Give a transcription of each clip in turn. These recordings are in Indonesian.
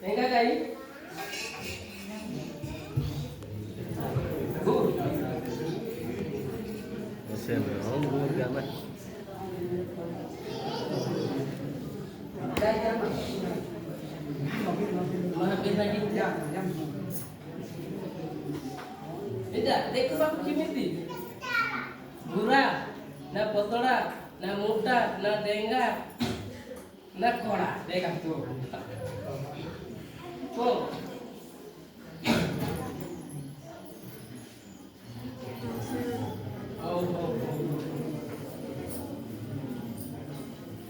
Enggak kai. Gur. Masih belum gur gaman. Maafin lagi. Tidak, देखो बाबू किमिति बुरा ना पतला ना मोटा ना डेंगा ना कोड़ा देखा तो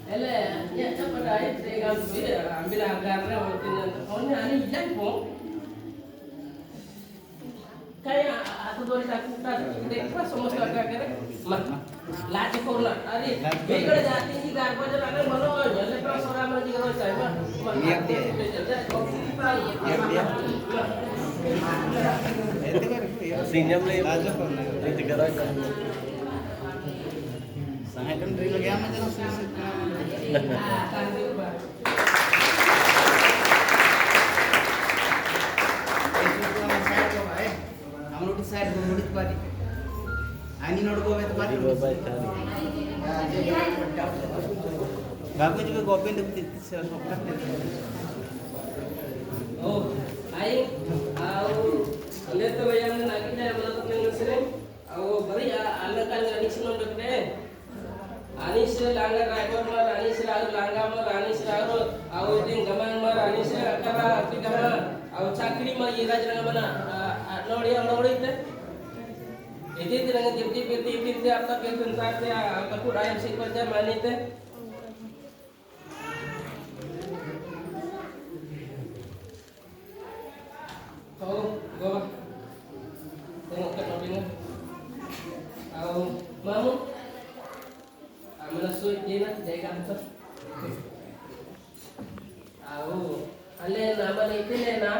ele ya coba dai देखा ambil agarnya mungkin ohnya ani yang kok kayak aku dua lakukan देखा समस्त agar मत लाठी कोरला अरे वेगळे जातीची गारबाजा लागले म्हणून म्हणजे पण सोरामध्ये करायचं आहे मग Sinyam lagi. Itu garaj. Sangat kan dari lagi amat jangan sulit. Amro side gomudit padi. Ani nodgobe padi. Baik kali. Bagus juga gope untuk sokrat. Oh, aing lihat tuh yang lagi dah melakukan yang sering. Beri anak kan anis nom dekde. Anis langgar driver mar, anis lalu langgar mar, anis lalu ini gaman mar, anis akara api gaman. Cakri mar ira jangan mana. Nori itu. Ini dengan tiap-tiap apa ketentar dia aku ayam sih kerja mana itu. Oh, gua tengok ke mobilnya. Mau menasui dia dari kantor. Ale nama itu lena.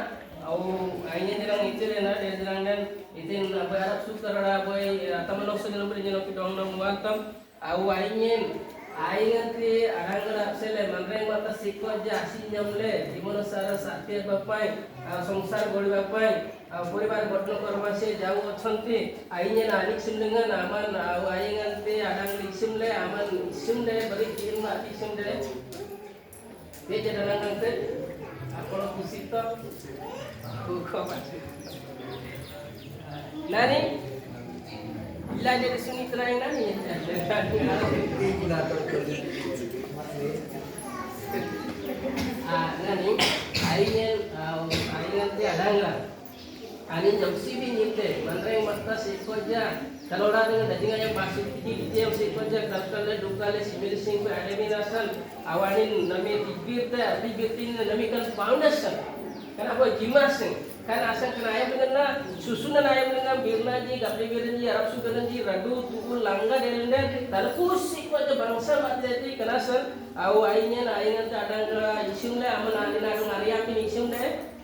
Akhirnya dirang itu lena, dia dirang dan itu apa Arab sukara boy, teman orang sudah nombor jenak kita orang welcome. Akhirnya nanti orang Arab sele manreng mata sikot jasi nyamle, di mana sara sakti bapai, songsar goli bapai. Poribar gotno kormase jauh otsonti ayinya nanik simlengan aman ayingan te adang liksimle aman simle bari kirma liksimle te jadanang te akono kusito ko pasti nani ila jadi suni teraing nani nani ayinya te adang lah ani jausi भी निकले मंरे मत्ता सेकोजा कलोड़ा dengan dajingan yang pasir tinggi yang sekoja kalkale dukale simil sing ko ademi nasan awanin nami tibirtin nami kan foundation kan apa jimasing kan asal kan ayam dengan susunan ayam dengan birna ji gapli birna ji arab sukanan ji radu tukul langga delenden talpus sekoja bangsa mati itu kan asal aw ainya ta adang isim le aman alina ngariya pin isim le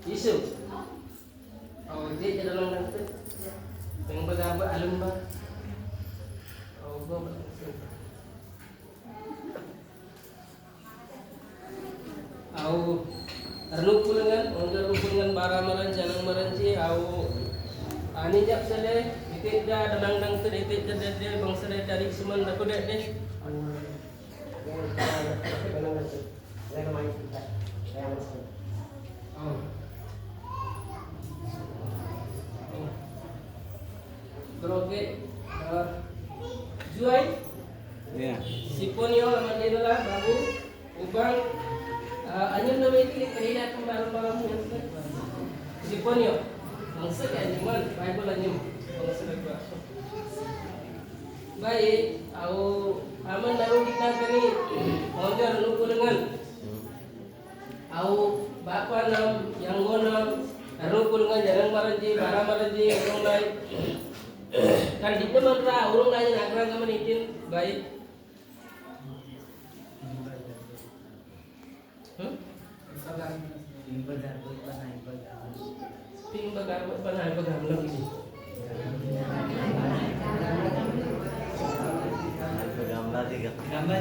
isim dia dalam nanti yang berapa alam ba rupulangan baramaran janang maranji ani jak sele itu dah dang tu itu dah bangsa dari seman aku dah deh Droge Juai Ya. Siponio Mandela Babu Ubang anyam nama itu kehina kemarin-malam Siponio bangsa kan cuman Bible anyam bangsa itu baik aman lalu kita kini order nukulengan bapa nam yang gonam nukulengan jarang maranji bara maranji orang lain kan di depan ra urung lain nagrang kaman itin baik ting bagar panai bagar lagi Gambar tiga. Gambar.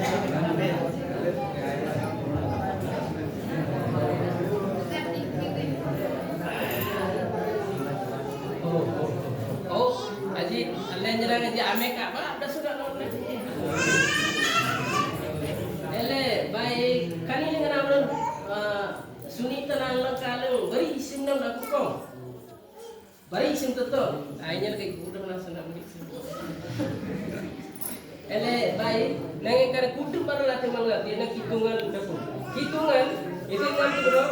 make up ada sudah nolak. Ele baik kani dengan amran sunita nang kaleng beri isim nam dak ko. Beri isim to. Ainya kay kuda na sana beri isim. Ele baik nang kan kudu para latih mangga dia kitungan dak. Kitungan itu ngam bro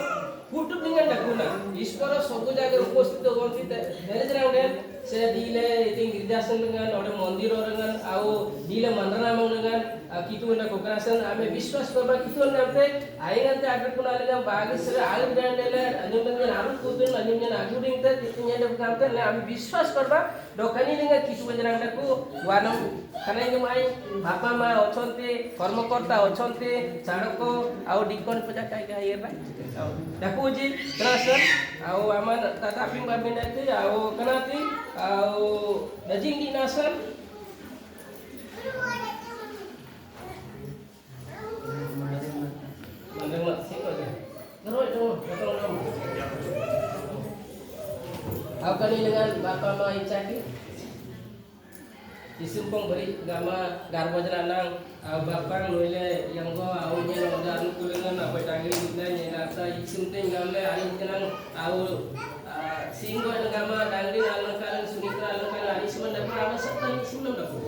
kudu dengan dakuna. Ishwara sobu jaga উপস্থিত গন্তি Dere se dile iting girjasan dengan ode mondir dengan au dile mandrana dengan kitu na kokarasan ame biswas korba kitu namte aingante agre kunale na bagi sere alu dandele anjumnya alu kudun anjumnya aguding te kitunya de kamte na ame biswas korba dokani dengan kitu banjarang daku wanam kanai ngai bapa ma ochonte কর্মকর্তা ochonte sadako au dikon pajakai gair daku ji terasan au aman tataping babinati au kanati au dajing di nasan mandengat sik aja terus dong potong dong au kali dengan bapa ma icaki disumpong beri gama garbo janang au bapang noile yang go au nya nodan kulengan apa tangi kita nya nasa isumteng gamle ai janang au singgo gama dangri alangkaran sunitra alangkaran ari semen dapat apa setan isim nam dapat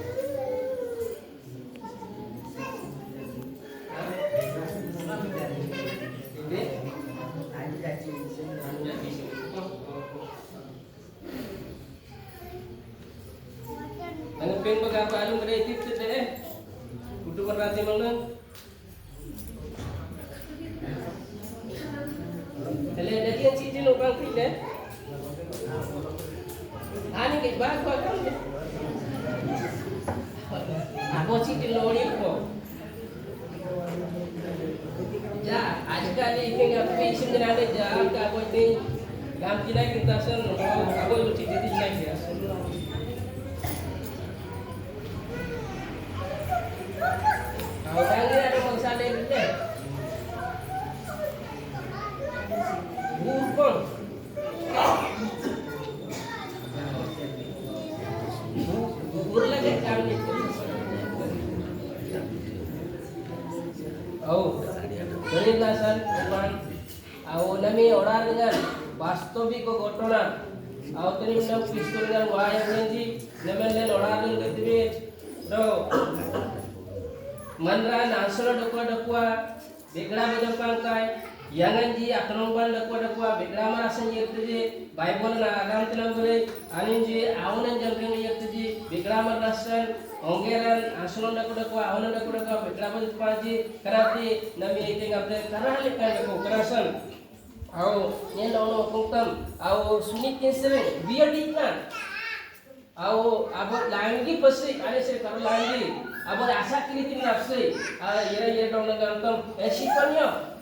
Peng baga palung pada itu deh, kudu berarti mana? Kalau ada yang cici nukang pilih, ani ke bag kan? Aku cici lori kok. Ya, aja ni tinggal isim jenama ja, aku ini ganti lagi kita sen, aku lu cici lagi ya. Kau tangi ada bangsa lain ni. Burkon. Bur lagi kami. Oh, berilasan uman. Au nami orang dengan वास्तविक घटना आवतनी में पिस्तौल dengan wayang nanti nemen orang dengan ketime do manran asal dakwa begla bejapang kai yangan ji aknongban dakwa begla marasan yertje bible na agam tilam bole anin ji awunan jangkeng yertje begla marasan ongeran asal dakwa awunan dakwa begla bejapang ji karati nami ite ngapre karale kan dakwa karasan au nyelono kungtam au sunit kinsering biar diklan au abot langi pasi ane se kar langi abot asa kini tin nafsi yera dong gantam sipanyo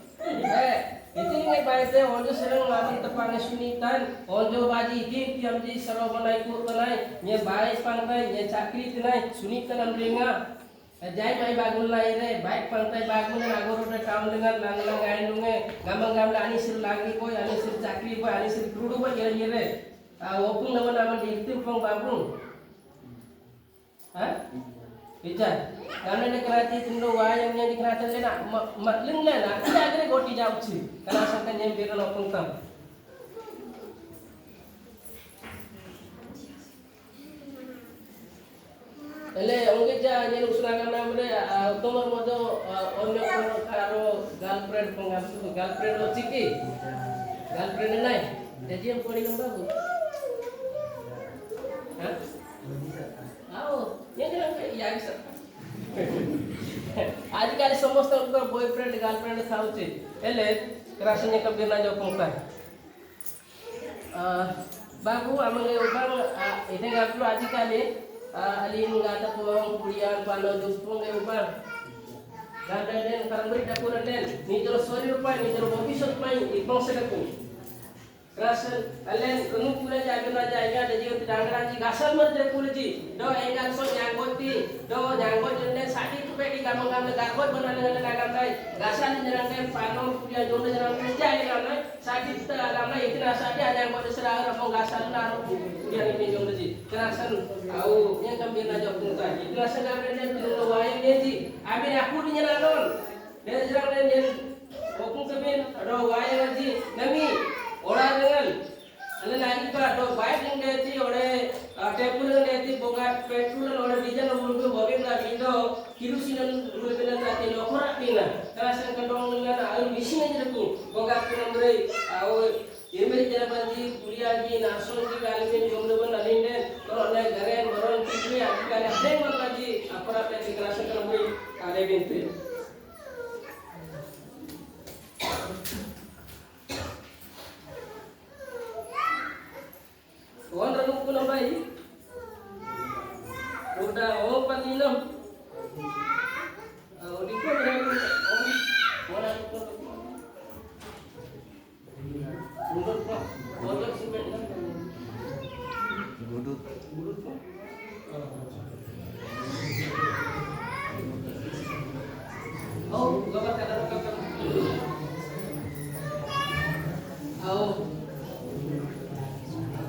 itu ngai baite onjo sereng lawan tepang sunitan onjo baji itin tiam ji saro banai ku tanai nye bai pangkai nye cakri tinai sunitan amringa jai mai bagun lai re baik pantai bagun agor udah kaum dengan lang gain dunge gamang ani sir lagi boy ani sir cakri boy ani sir krudu boy yere opung lawan aman diitim pong bagung ha bicar karena ne kerati tindo wayang nya dikeratan lena matleng lena tidak gere goti jauh sih karena sakan yang biran opung tam ele onge ja nyen usragan na bude tomar modo onyo kono karo girlfriend pengasu girlfriend lo ciki girlfriend nai jadi yang kori lembagu ha आओ ये या bisa आजकल समस्त boyfriend girlfriend थाउचे एले रासने कबे ना जो पंका बाबू आमंगे ubang ite gaplo आजकल alin ngata tuang kuliah pano duspung ke ubang gada den karang beri dapuran den ni jero sori rupai ni jero office rupai ibang sedaku Rasul alen kenu pula jaga ada jiwa tidangran ji gasal merde pula ji do engan so nyangoti do nyanggot jende sadi tu pe di gamang-gamang gargot benar dengan nagam dai gasal nyerang pano kuliah jonde nyerang jai ngai sakit lama itu nasa dia ada yang pada serang orang gasan naruh dia ini yang lagi kerasan au yang kambing aja pun tadi itu nasa kambing dia pindah wayang dia di abis aku di nyalaron dia serang dia pokok kambing ada wayang lagi nami orang dengan ada lagi pak ada wayang yang dia di orang tepul yang dia di bogat petrol orang diesel orang itu mobil lagi itu kirusinan dulu benar tadi lokor tina kerasan kandung dengan air mesin aja tu bogat nomor au Yemeri jana banji kuliah ji nason ji kali ini jomlo ban alinde kalau naik garen baron kiri aku kali ada yang mau banji apa apa yang kerasan kalau beri kali bintu Wan ranuk pun nampai udah oh patinam di kau berani orang Budut pak, budut simen kan? Budut. Budut pak. Oh, gambar kata kakak. Oh,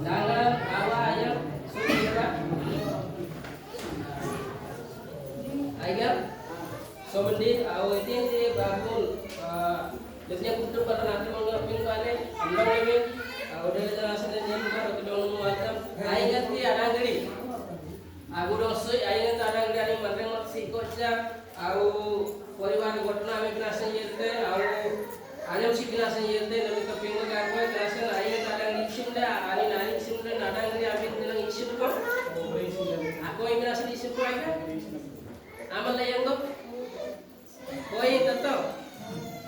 jangan bawa ayam sudah. Ayam, somendit, awal ini bangun. Jadi aku tuh pada nanti mau ngapin kali, ambil lagi. Udah jelasin aja ntar kita ngomong macam. Ayat dia ada gini. Aku dosa ayat ada gini ada mana yang masih kocak. Aku pariwan gotna ame kelasan yerte. Aku ayam si kelasan yerte. Nabi kepingin aku kelasan ayat ada gini simda. Ani nani simda ada gini amin bilang isim kok. Aku yang kelasan isim kok aja. Amal yang gop. Koi tetap.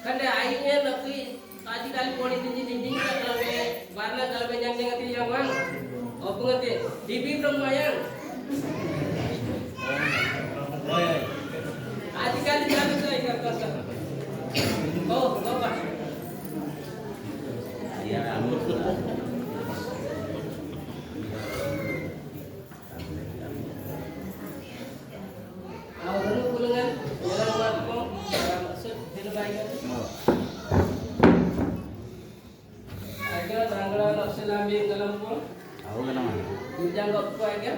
Kan airnya tapi tadi kali poni tinggi kan kalau warna kalau yang ngerti yang bang, apa ngerti? Dibi belum bayang. Tadi kali jalan saya kertas. Oh, apa? Iya, ambil. Dulu pulangan jalan warkong maksud dilebaikan. Agar tanggalan opsi lambing dalam pun. Tahu kan mana? Jangan gopko agar.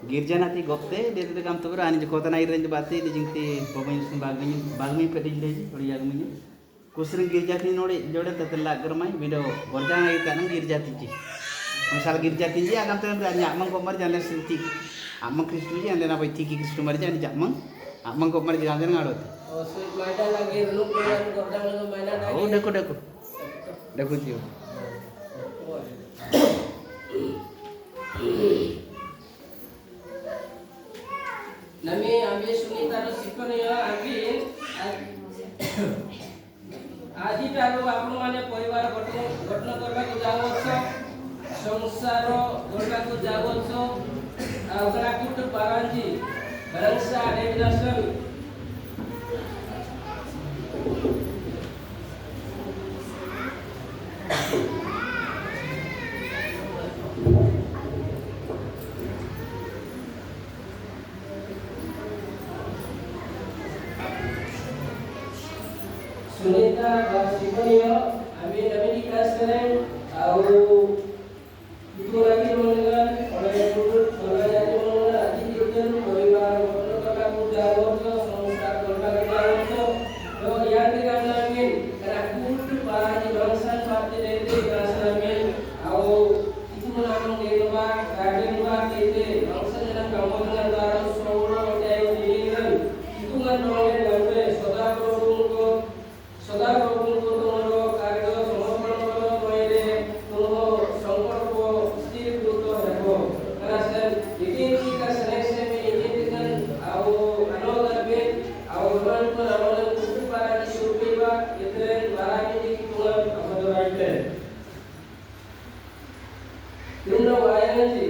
गिरजा नाती गोपते देते ते काम तो बर आने जो कोता नाई रेंज बातें दे जिंगते पवन सुन बाग में पेटी ले और याग में कुसरन गिरजा थी नोड़े जोड़े तते लागर माई वीडियो वर्जा नाई तानम गिरजा थी जी मसाल गिरजा थी जी आगम तो आने आमंग को मर जाने सिंती आमंग क्रिस्टु जी आने ना भाई थी की क्रिस्टु मर जाने जामंग आमंग को मर जाने ngaड़ो थे Oh, sweet maida lagi reluk dengan gordang dengan maida lagi. oh dekho जी Nami ambil sunita ro sikon ya ambil আজি তারো আপন মানে পরিবার গঠন করবাকু যাওছ সংসার গঠনকু যাওছ ওগরা কুট পারাঞ্জি বরংসা রেভিনাসন Sunita Basikonio, Amin Amin Kaseren, au itu lagi mendengar oleh guru orang yang mendengar aji kirtan poribar orang muda orang semua orang orang lo yang dikatakan karena kudu para bangsa parti dari kasaramin au itu menang di luar garden luar itu bangsa dalam kamu dengan darah semua menjadi dirikan itu kan orang yang berbeda saudara berumur सदा प्रभु को तुम्हारो कार्य समर्पण करो तोइले तुमो संकट को स्थिर करो रखो कारण इतिहास का सनेसे में इतिहास आओ अनोदरबे आओ मन को रामन कुटु पारा सुपीवा इतरे बारानी की तुम अपदराइते तुमनो वायनजी